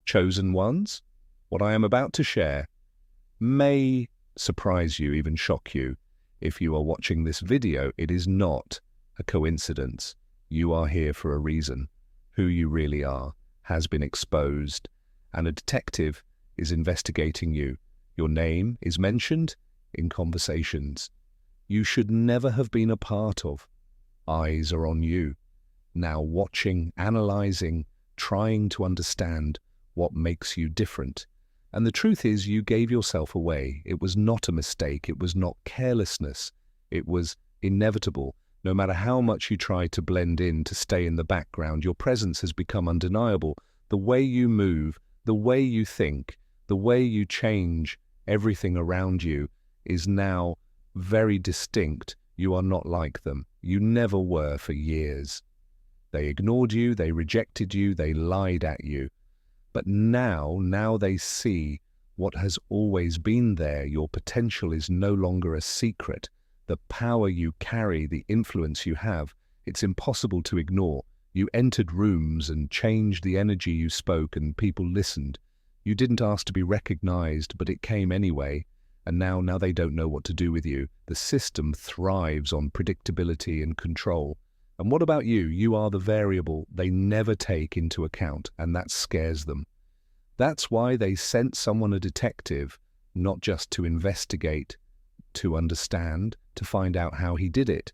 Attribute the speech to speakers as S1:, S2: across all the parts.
S1: Chosen ones, what I am about to share may surprise you, even shock you. If you are watching this video, it is not a coincidence. You are here for a reason. Who you really are has been exposed, and a detective is investigating you. Your name is mentioned in conversations you should never have been a part of. Eyes are on you, now watching, analyzing, trying to understand what makes you different. And the truth is, you gave yourself away. It was not a mistake. It was not carelessness. It was inevitable. No matter how much you try to blend in, to stay in the background, your presence has become undeniable. The way you move, the way you think, the way you change everything around you is now very distinct. You are not like them. You never were for years. They ignored you, they rejected you, they lied at you. But now they see what has always been there. Your potential is no longer a secret. The power you carry, the influence you have, it's impossible to ignore. You entered rooms and changed the energy you spoke, and people listened. You didn't ask to be recognized, but it came anyway. And now they don't know what to do with you. The system thrives on predictability and control. And what about you? You are the variable they never take into account, and that scares them. That's why they sent someone, a detective, not just to investigate, to understand, to find out how he did it.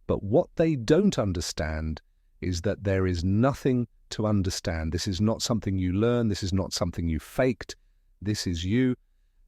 S1: But what they don't understand is that there is nothing to understand. This is not something you learn. This is not something you faked. This is you.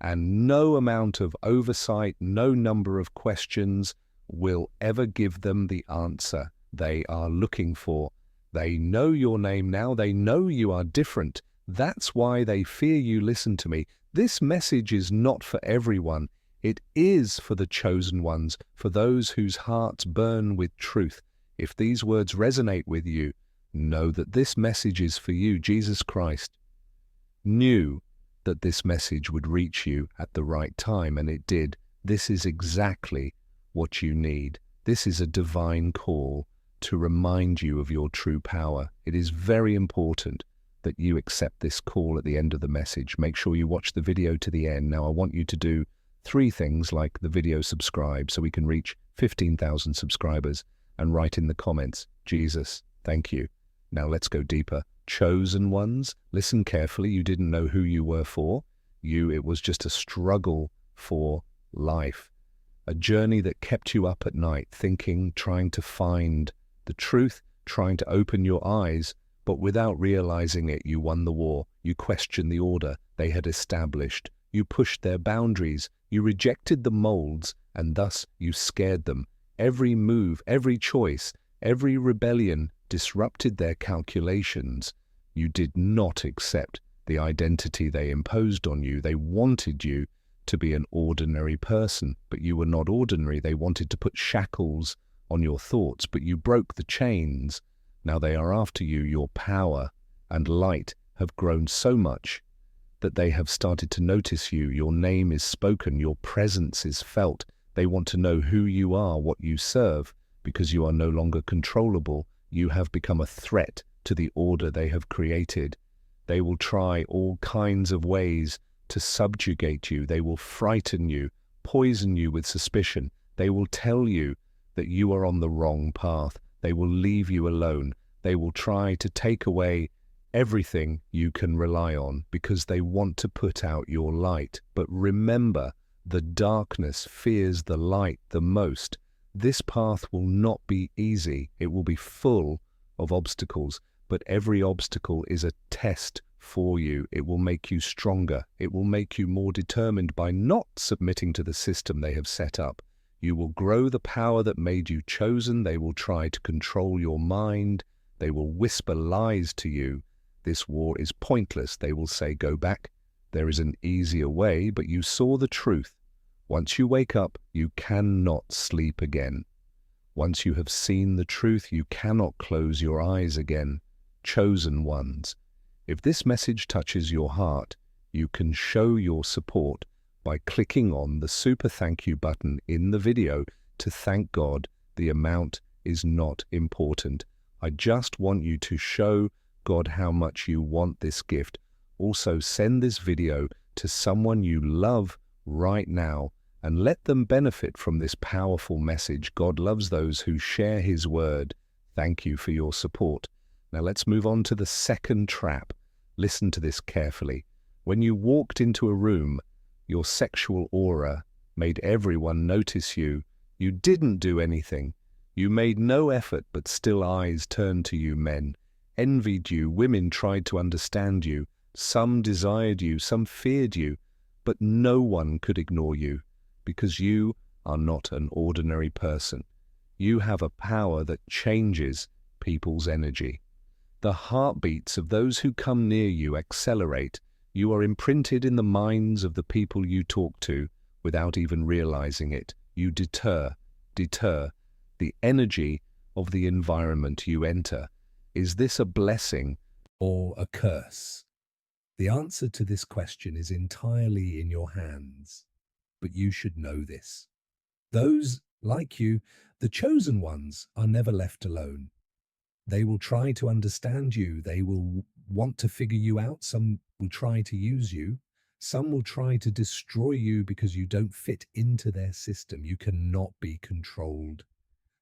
S1: And no amount of oversight, no number of questions will ever give them the answer they are looking for. They know your name now. They know you are different. That's why they fear you. Listen to me. This message is not for everyone. It is for the chosen ones, for those whose hearts burn with truth. If these words resonate with you, know that this message is for you. Jesus Christ knew that this message would reach you at the right time, and it did. This is exactly what you need. This is a divine call to remind you of your true power. It is very important that you accept this call at the end of the message. Make sure you watch the video to the end. Now, I want you to do 3 things, like the video, subscribe so we can reach 15,000 subscribers, and write in the comments, Jesus, thank you. Now let's go deeper. Chosen ones, listen carefully. You didn't know who you were for. It was just a struggle for life. A journey that kept you up at night, thinking, trying to find the truth, trying to open your eyes, but without realizing it, you won the war. You questioned the order they had established. You pushed their boundaries. You rejected the molds, and thus you scared them. Every move, every choice, every rebellion disrupted their calculations. You did not accept the identity they imposed on you. They wanted you to be an ordinary person, but you were not ordinary. They wanted to put shackles on your thoughts, but you broke the chains. Now they are after you. Your power and light have grown so much that they have started to notice you. Your name is spoken. Your presence is felt. They want to know who you are, what you serve, because you are no longer controllable. You have become a threat to the order they have created. They will try all kinds of ways to subjugate you. They will frighten you, poison you with suspicion. They will tell you that you are on the wrong path. They will leave you alone. They will try to take away everything you can rely on, because they want to put out your light. But remember, the darkness fears the light the most. This path will not be easy. It will be full of obstacles, but every obstacle is a test for you. It will make you stronger. It will make you more determined by not submitting to the system they have set up. You will grow the power that made you chosen. They will try to control your mind. They will whisper lies to you. This war is pointless. They will say, go back. There is an easier way, but you saw the truth. Once you wake up, you cannot sleep again. Once you have seen the truth, you cannot close your eyes again. Chosen ones, if this message touches your heart, you can show your support by clicking on the super thank you button in the video to thank God. The amount is not important. I just want you to show God how much you want this gift. Also, send this video to someone you love right now and let them benefit from this powerful message. God loves those who share His word. Thank you for your support. Now let's move on to the second trap. Listen to this carefully. When you walked into a room, your sexual aura made everyone notice you. You didn't do anything. You made no effort, but still eyes turned to you. Men envied you. Women tried to understand you. Some desired you, some feared you, but no one could ignore you because you are not an ordinary person. You have a power that changes people's energy. The heartbeats of those who come near you accelerate. You are imprinted in the minds of the people you talk to without even realizing it. You deter the energy of the environment you enter. Is this a blessing or a curse? The answer to this question is entirely in your hands, but you should know this. Those, like you, the chosen ones, are never left alone. They will try to understand you. They will want to figure you out. Some will try to use you. Some will try to destroy you because you don't fit into their system. You cannot be controlled.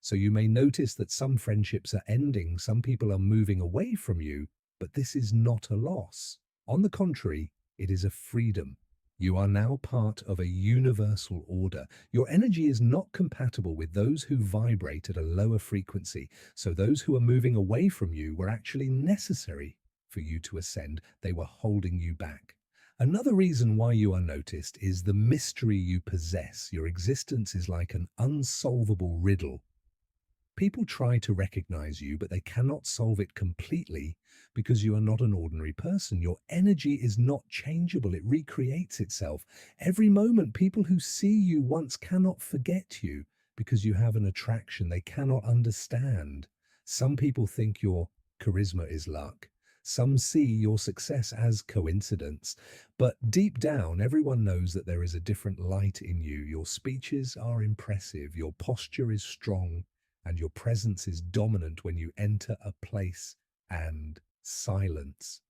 S1: So you may notice that some friendships are ending. Some people are moving away from you, but this is not a loss. On the contrary, it is a freedom. You are now part of a universal order. Your energy is not compatible with those who vibrate at a lower frequency, so those who are moving away from you were actually necessary for you to ascend. They were holding you back. Another reason why you are noticed is the mystery you possess. Your existence is like an unsolvable riddle. People try to recognize you, but they cannot solve it completely because you are not an ordinary person. Your energy is not changeable. It recreates itself. Every moment, people who see you once cannot forget you because you have an attraction they cannot understand. Some people think your charisma is luck. Some see your success as coincidence. But deep down, everyone knows that there is a different light in you. Your speeches are impressive. Your posture is strong. And your presence is dominant when you enter a place and silence.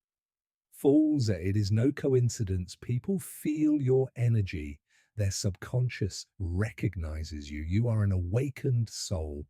S1: Fools, it is no coincidence. People feel your energy. Their subconscious recognizes you. You are an awakened soul.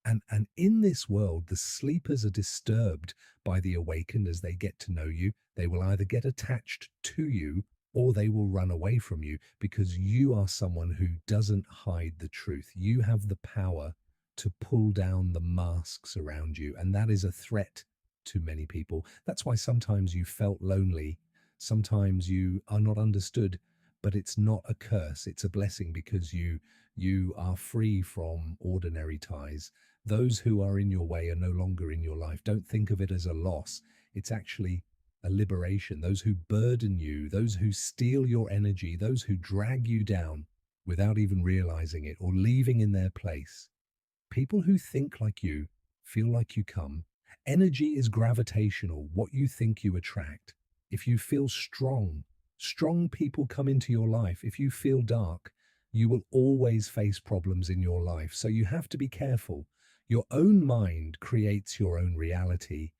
S1: And in this world, the sleepers are disturbed by the awakened as they get to know you. They will either get attached to you or they will run away from you because you are someone who doesn't hide the truth. You have the power to pull down the masks around you, and that is a threat to many people. That's why sometimes you felt lonely, sometimes you are not understood, but it's not a curse, it's a blessing because you are free from ordinary ties. Those who are in your way are no longer in your life. Don't think of it as a loss. It's actually a liberation. Those who burden you, those who steal your energy, those who drag you down without even realizing it or leaving in their place. People who think like you feel like you come. Energy is gravitational, what you think you attract. If you feel strong, strong people come into your life. If you feel dark, you will always face problems in your life. So you have to be careful. Your own mind creates your own reality.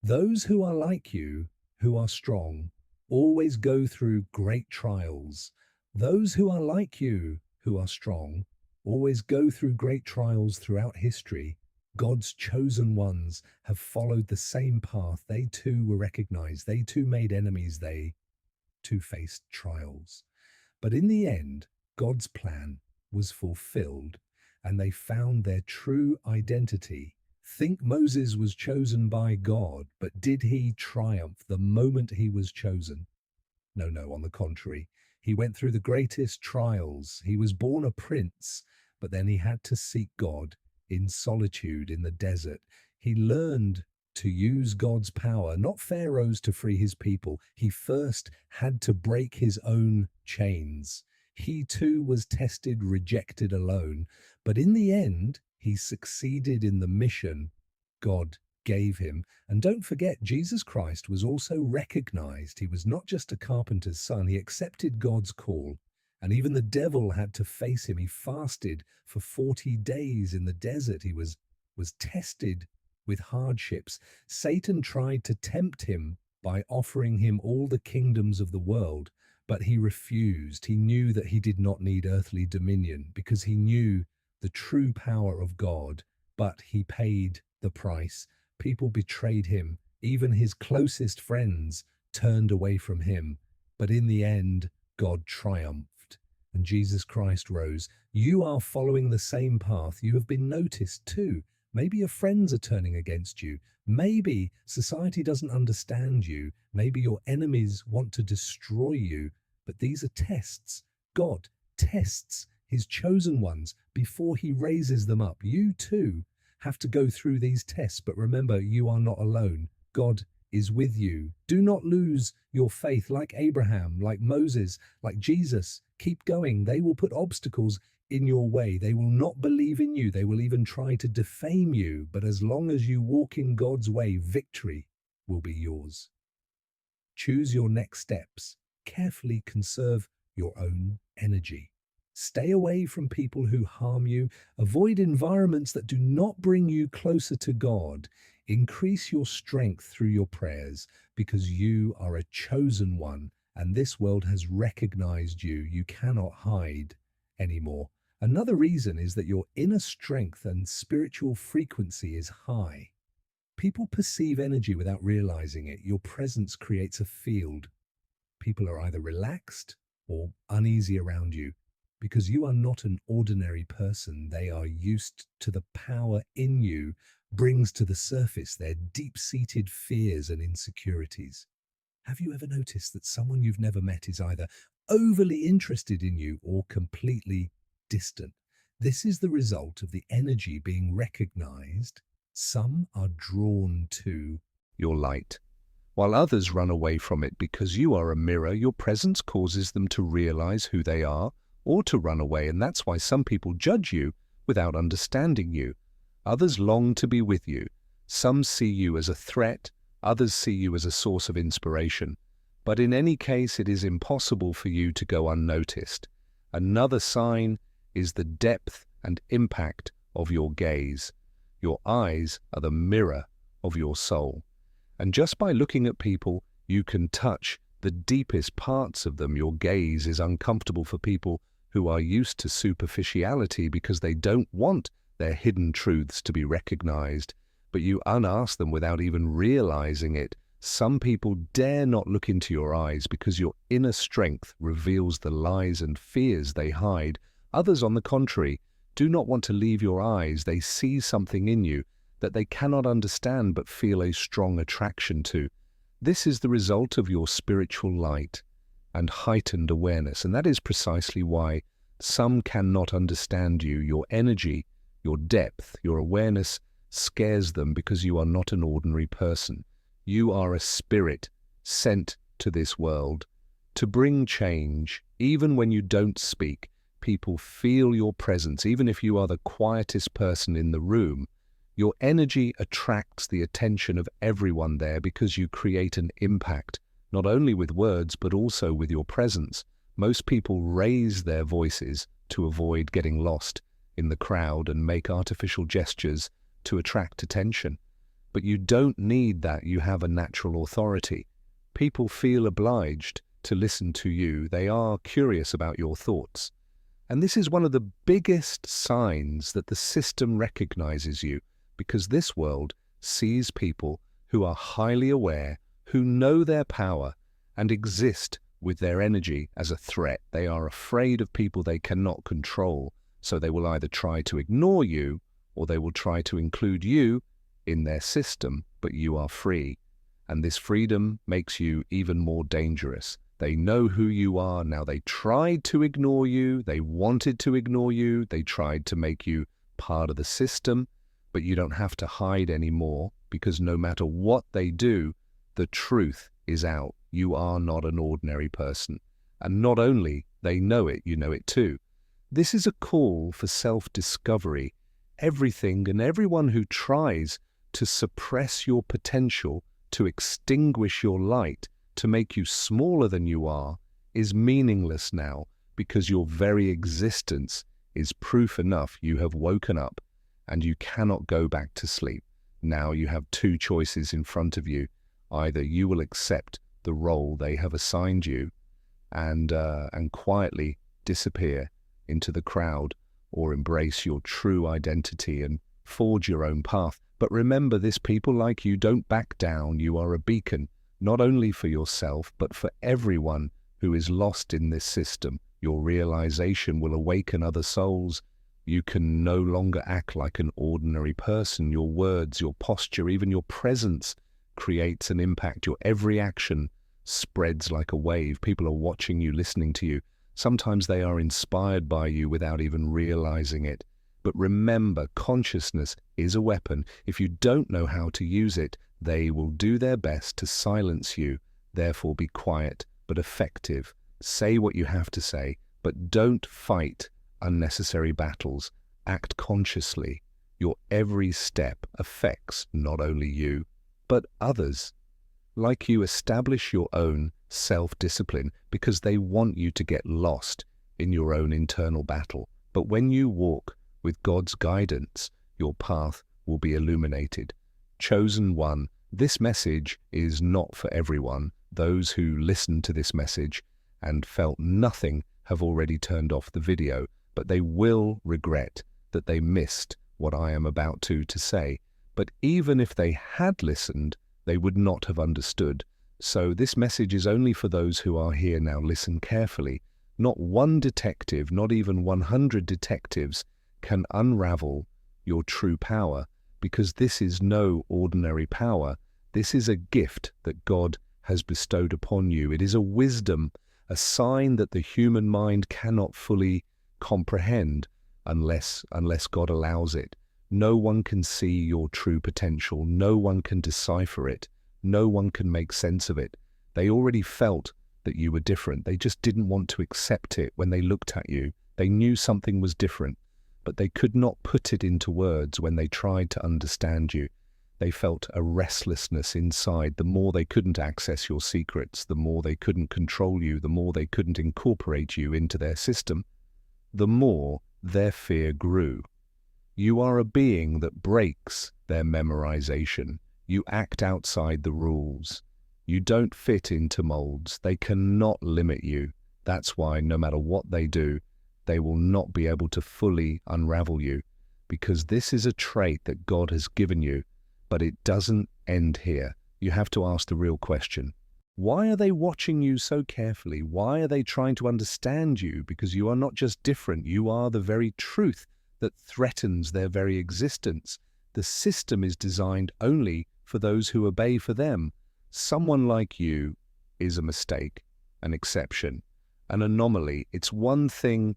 S1: Those who are like you, who are strong, always go through great trials. Those who are like you, who are strong, always go through great trials throughout history. God's chosen ones have followed the same path. They too were recognized. They too made enemies. They too faced trials. But in the end, God's plan was fulfilled and they found their true identity. Think Moses was chosen by God, but did he triumph the moment he was chosen? No, on the contrary. He went through the greatest trials. He was born a prince, but then he had to seek God in solitude in the desert. He learned to use God's power, not Pharaoh's, to free his people. He first had to break his own chains. He too was tested, rejected alone, but in the end, he succeeded in the mission God gave him. And don't forget, Jesus Christ was also recognized. He was not just a carpenter's son. He accepted God's call. And even the devil had to face him. He fasted for 40 days in the desert. He was tested with hardships. Satan tried to tempt him by offering him all the kingdoms of the world, but he refused. He knew that he did not need earthly dominion because he knew the true power of God, but he paid the price. People betrayed him. Even his closest friends turned away from him. But in the end, God triumphed and Jesus Christ rose. You are following the same path. You have been noticed too. Maybe your friends are turning against you. Maybe society doesn't understand you. Maybe your enemies want to destroy you. But these are tests. God tests his chosen ones before he raises them up. You too have to go through these tests. But remember, you are not alone. God is with you. Do not lose your faith like Abraham, like Moses, like Jesus. Keep going. They will put obstacles in your way. They will not believe in you. They will even try to defame you. But as long as you walk in God's way, victory will be yours. Choose your next steps. Carefully conserve your own energy. Stay away from people who harm you. Avoid environments that do not bring you closer to God. Increase your strength through your prayers because you are a chosen one and this world has recognized you. You cannot hide anymore. Another reason is that your inner strength and spiritual frequency is high. People perceive energy without realizing it. Your presence creates a field. People are either relaxed or uneasy around you because you are not an ordinary person. They are used to the power in you brings to the surface their deep-seated fears and insecurities. Have you ever noticed that someone you've never met is either overly interested in you or completely distant? This is the result of the energy being recognized. Some are drawn to your light, while others run away from it because you are a mirror. Your presence causes them to realize who they are or to run away, and that's why some people judge you without understanding you. Others long to be with you. Some see you as a threat, others see you as a source of inspiration. But in any case, it is impossible for you to go unnoticed. Another sign is the depth and impact of your gaze. Your eyes are the mirror of your soul. And just by looking at people, you can touch the deepest parts of them. Your gaze is uncomfortable for people who are used to superficiality because they don't want their hidden truths to be recognized, but you unask them without even realizing it. Some people dare not look into your eyes because your inner strength reveals the lies and fears they hide. Others, on the contrary, do not want to leave your eyes. They see something in you that they cannot understand but feel a strong attraction to. This is the result of your spiritual light and heightened awareness, and that is precisely why some cannot understand you. Your energy, your depth, your awareness scares them because you are not an ordinary person. You are a spirit sent to this world to bring change. Even when you don't speak, people feel your presence. Even if you are the quietest person in the room, your energy attracts the attention of everyone there because you create an impact, not only with words, but also with your presence. Most people raise their voices to avoid getting lost in the crowd and make artificial gestures to attract attention. But you don't need that. You have a natural authority. People feel obliged to listen to you. They are curious about your thoughts. And this is one of the biggest signs that the system recognizes you, because this world sees people who are highly aware, who know their power, and exist with their energy as a threat. They are afraid of people they cannot control, so they will either try to ignore you or they will try to include you in their system, but you are free. And this freedom makes you even more dangerous. They know who you are. Now, they tried to ignore you. They wanted to ignore you. They tried to make you part of the system, but you don't have to hide anymore, because no matter what they do, the truth is out. You are not an ordinary person. And not only they know it, you know it too. This is a call for self-discovery. Everything and everyone who tries to suppress your potential, to extinguish your light, to make you smaller than you are, is meaningless now, because your very existence is proof enough you have woken up and you cannot go back to sleep. Now you have two choices in front of you. Either you will accept the role they have assigned you and quietly disappear into the crowd, or embrace your true identity and forge your own path. But remember this, people like you don't back down. You are a beacon, not only for yourself, but for everyone who is lost in this system. Your realization will awaken other souls. You can no longer act like an ordinary person. Your words, your posture, even your presence creates an impact. Your every action spreads like a wave. People are watching you, listening to you. Sometimes they are inspired by you without even realizing it. But remember, consciousness is a weapon. If you don't know how to use it, they will do their best to silence you. Therefore, be quiet but effective. Say what you have to say, but don't fight unnecessary battles. Act consciously. Your every step affects not only you, but others. Like you, establish your own self-discipline, because they want you to get lost in your own internal battle. But when you walk with God's guidance, your path will be illuminated. Chosen one, this message is not for everyone. Those who listened to this message and felt nothing have already turned off the video, but they will regret that they missed what I am about to say. But even if they had listened, they would not have understood. So this message is only for those who are here now. Listen carefully. Not one detective, not even 100 detectives, can unravel your true power, because this is no ordinary power. This is a gift that God has bestowed upon you. It is a wisdom, a sign that the human mind cannot fully comprehend unless God allows it. No one can see your true potential. No one can decipher it. No one can make sense of it. They already felt that you were different. They just didn't want to accept it when they looked at you. They knew something was different, but they could not put it into words when they tried to understand you. They felt a restlessness inside. The more they couldn't access your secrets, the more they couldn't control you, the more they couldn't incorporate you into their system, the more their fear grew. You are a being that breaks their memorization. You act outside the rules. You don't fit into molds. They cannot limit you. That's why no matter what they do, they will not be able to fully unravel you, because this is a trait that God has given you. But it doesn't end here. You have to ask the real question. Why are they watching you so carefully? Why are they trying to understand you? Because you are not just different. You are the very truth that threatens their very existence. The system is designed only for those who obey for them. Someone like you is a mistake, an exception, an anomaly. It's one thing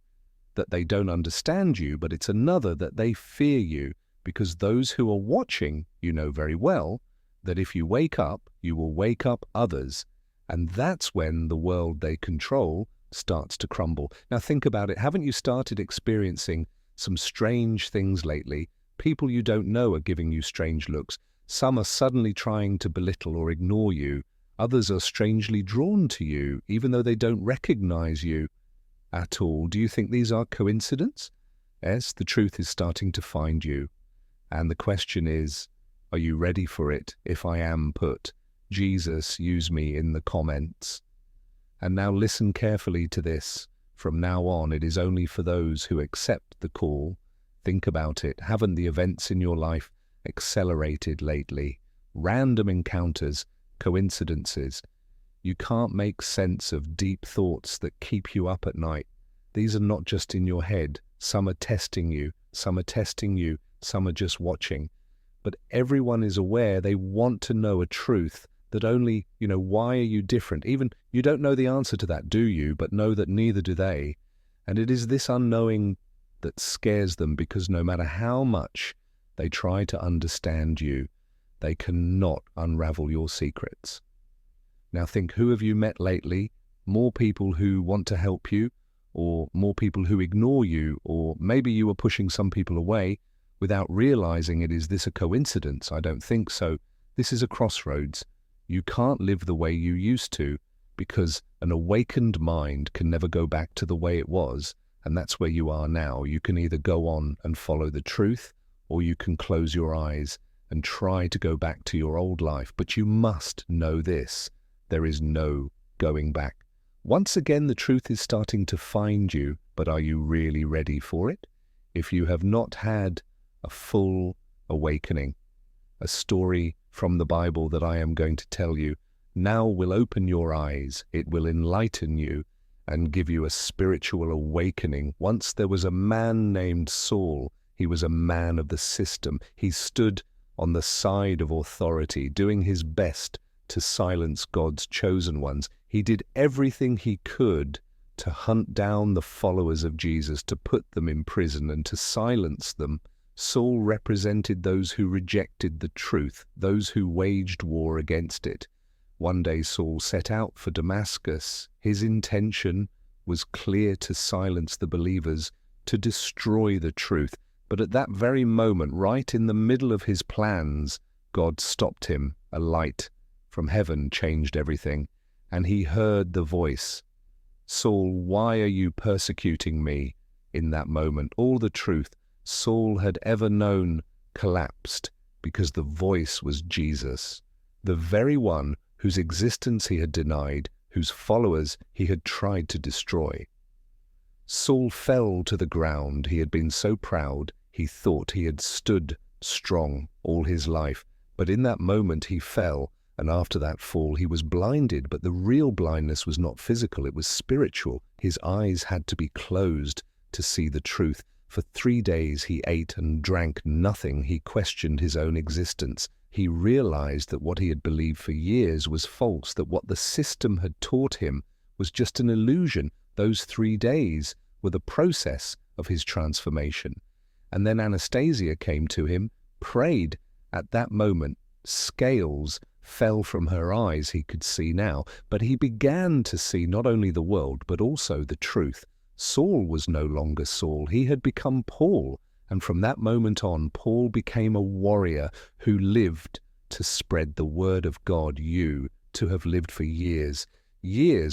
S1: that they don't understand you, but it's another that they fear you, because those who are watching, you know very well that if you wake up, you will wake up others. And that's when the world they control starts to crumble. Now think about it. Haven't you started experiencing some strange things lately? People you don't know are giving you strange looks. Some are suddenly trying to belittle or ignore you. Others are strangely drawn to you, even though they don't recognize you at all. Do you think these are coincidence? Yes, the truth is starting to find you. And the question is, are you ready for it? If I am, put Jesus, use me in the comments. And now listen carefully to this. From now on, it is only for those who accept the call. Think about it. Haven't the events in your life accelerated lately? Random encounters, coincidences. You can't make sense of deep thoughts that keep you up at night. These are not just in your head. Some are testing you. Some are testing you. Some are just watching. But everyone is aware. They want to know a truth that only, why are you different? Even you don't know the answer to that, do you? But know that neither do they. And it is this unknowing that scares them, because no matter how much they try to understand you, they cannot unravel your secrets. Now think, who have you met lately? More people who want to help you, or more people who ignore you, or maybe you are pushing some people away without realizing it. Is this a coincidence? I don't think so. This is a crossroads. You can't live the way you used to, because an awakened mind can never go back to the way it was, and that's where you are now. You can either go on and follow the truth, or you can close your eyes and try to go back to your old life. But you must know this: there is no going back. Once again, the truth is starting to find you, but are you really ready for it? If you have not had a full awakening, a story from the Bible that I am going to tell you now will open your eyes. It will enlighten you and give you a spiritual awakening. Once there was a man named Saul. He was a man of the system. He stood on the side of authority, doing his best to silence God's chosen ones. He did everything he could to hunt down the followers of Jesus, to put them in prison and to silence them. Saul represented those who rejected the truth, those who waged war against it. One day Saul set out for Damascus. His intention was clear: to silence the believers, to destroy the truth. But at that very moment, right in the middle of his plans, God stopped him. A light from heaven changed everything, and he heard the voice, "Saul, why are you persecuting me?" In that moment, all the truth Saul had ever known collapsed, because the voice was Jesus, the very one whose existence he had denied, whose followers he had tried to destroy. Saul fell to the ground. He had been so proud. He thought he had stood strong all his life. But in that moment he fell, and after that fall he was blinded. But the real blindness was not physical, it was spiritual. His eyes had to be closed to see the truth. For 3 days he ate and drank nothing. He questioned his own existence. He realized that what he had believed for years was false, that what the system had taught him was just an illusion. Those 3 days were the process of his transformation. And then Anastasia came to him, prayed. At that moment, scales fell from her eyes. He could see now, but he began to see not only the world, but also the truth. Saul was no longer Saul. He had become Paul. And from that moment on, Paul became a warrior who lived to spread the word of God. You, to have lived for years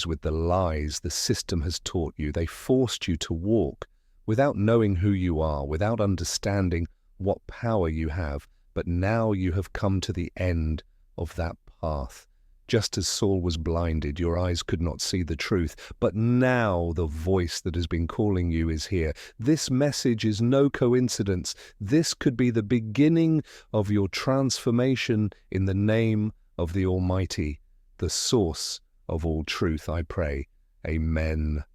S1: with the lies the system has taught you. They forced you to walk without knowing who you are, without understanding what power you have. But now you have come to the end of that path. Just as Saul was blinded, your eyes could not see the truth. But now the voice that has been calling you is here. This message is no coincidence. This could be the beginning of your transformation in the name of the Almighty, the source of all truth, I pray. Amen.